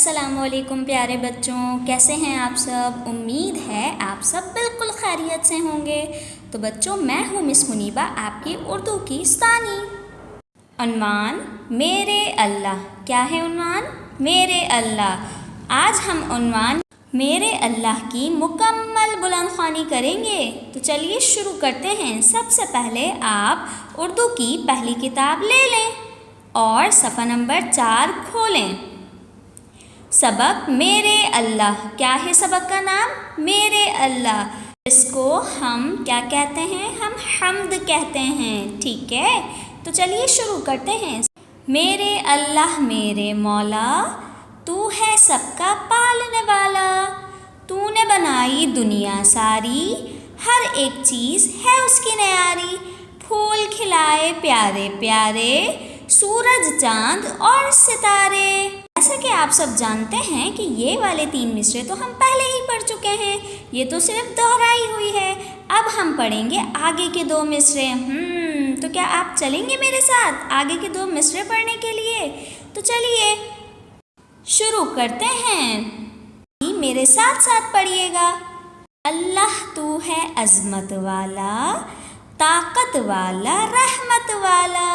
السلام علیکم پیارے بچوں، کیسے ہیں آپ سب؟ امید ہے آپ سب بالکل خیریت سے ہوں گے۔ تو بچوں، میں ہوں مس منیبہ، آپ کی اردو کی ثانی۔ عنوان میرے اللہ۔ کیا ہے عنوان؟ میرے اللہ۔ آج ہم عنوان میرے اللہ کی مکمل بلند خوانی کریں گے۔ تو چلیے شروع کرتے ہیں۔ سب سے پہلے آپ اردو کی پہلی کتاب لے لیں اور صفحہ نمبر 4 کھولیں۔ سبق میرے اللہ۔ کیا ہے سبق کا نام؟ میرے اللہ۔ اس کو ہم کیا کہتے ہیں؟ ہم حمد کہتے ہیں، ٹھیک ہے؟ تو چلیے شروع کرتے ہیں۔ میرے اللہ میرے مولا، تو ہے سب کا پالنے والا، تو نے بنائی دنیا ساری، ہر ایک چیز ہے اس کی نیاری، پھول کھلائے پیارے پیارے، سورج چاند اور ستارے۔ جیسا کہ آپ سب جانتے ہیں کہ یہ والے 3 مصرے تو ہم پہلے ہی پڑھ چکے ہیں، یہ تو صرف دہرائی ہوئی ہے۔ اب ہم پڑھیں گے آگے کے 2 مصرے۔ تو کیا آپ چلیں گے میرے ساتھ آگے کے 2 مصرے پڑھنے کے لیے؟ تو چلیے شروع کرتے ہیں۔ میرے ساتھ ساتھ پڑھیے گا۔ اللہ تو ہے عظمت والا، طاقت والا، رحمت والا۔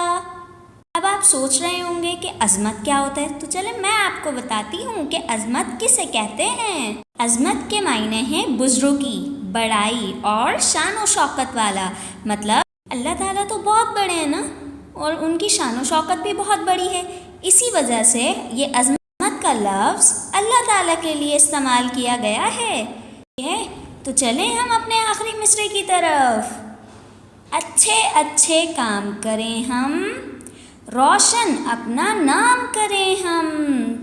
اب آپ سوچ رہے ہوں گے کہ عظمت کیا ہوتا ہے، تو چلیں میں آپ کو بتاتی ہوں کہ عظمت کسے کہتے ہیں۔ عظمت کے معنی ہیں بزرگی، بڑائی اور شان و شوکت والا۔ مطلب اللہ تعالیٰ تو بہت بڑے ہیں نا، اور ان کی شان و شوکت بھی بہت بڑی ہے، اسی وجہ سے یہ عظمت کا لفظ اللہ تعالیٰ کے لیے استعمال کیا گیا ہے۔ تو چلیں ہم اپنے آخری مصرے کی طرف۔ اچھے اچھے کام کریں ہم، روشن اپنا نام کریں ہم۔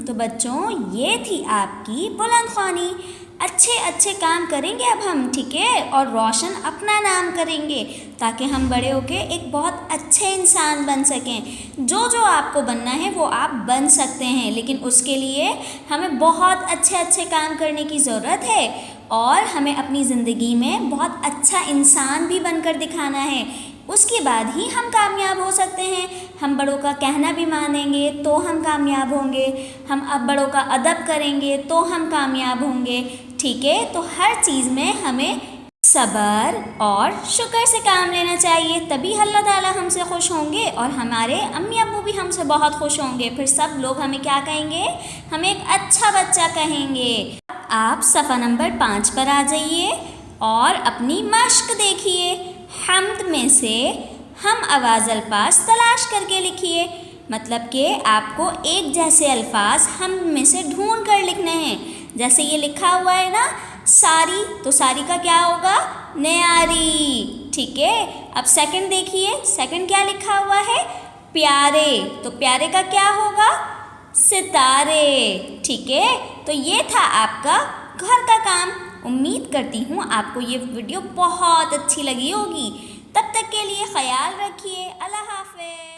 تو بچوں، یہ تھی آپ کی بلند خوانی۔ اچھے اچھے کام کریں گے اب ہم، ٹھیک ہے، اور روشن اپنا نام کریں گے تاکہ ہم بڑے ہو کے ایک بہت اچھے انسان بن سکیں۔ جو آپ کو بننا ہے وہ آپ بن سکتے ہیں، لیکن اس کے لیے ہمیں بہت اچھے کام کرنے کی ضرورت ہے، اور ہمیں اپنی زندگی میں بہت اچھا انسان بھی بن کر دکھانا ہے۔ اس کے بعد ہی ہم کامیاب ہو سکتے ہیں۔ ہم بڑوں کا کہنا بھی مانیں گے تو ہم کامیاب ہوں گے، ہم اب بڑوں کا ادب کریں گے تو ہم کامیاب ہوں گے، ٹھیک ہے؟ تو ہر چیز میں ہمیں صبر اور شکر سے کام لینا چاہیے، تبھی اللہ تعالیٰ ہم سے خوش ہوں گے، اور ہمارے امی ابو بھی ہم سے بہت خوش ہوں گے۔ پھر سب لوگ ہمیں کیا کہیں گے؟ ہمیں ایک اچھا بچہ کہیں گے۔ آپ صفحہ نمبر 5 پر آ جائیے اور اپنی مشق دیکھیے۔ حمد میں سے ہم آواز الفاظ تلاش کر کے لکھیے، مطلب کہ آپ کو ایک جیسے الفاظ حمد میں سے ڈھونڈ کر لکھنے ہیں۔ جیسے یہ لکھا ہوا ہے نا ساری، تو ساری کا کیا ہوگا؟ نیاری، ٹھیک ہے؟ اب سیکنڈ دیکھیے، سیکنڈ کیا لکھا ہوا ہے؟ پیارے، تو پیارے کا کیا ہوگا؟ ستارے، ٹھیک ہے؟ تو یہ تھا آپ کا گھر کا کام۔ امید کرتی ہوں آپ کو یہ ویڈیو بہت اچھی لگی ہوگی۔ تب تک کے لیے خیال رکھیے۔ اللہ حافظ۔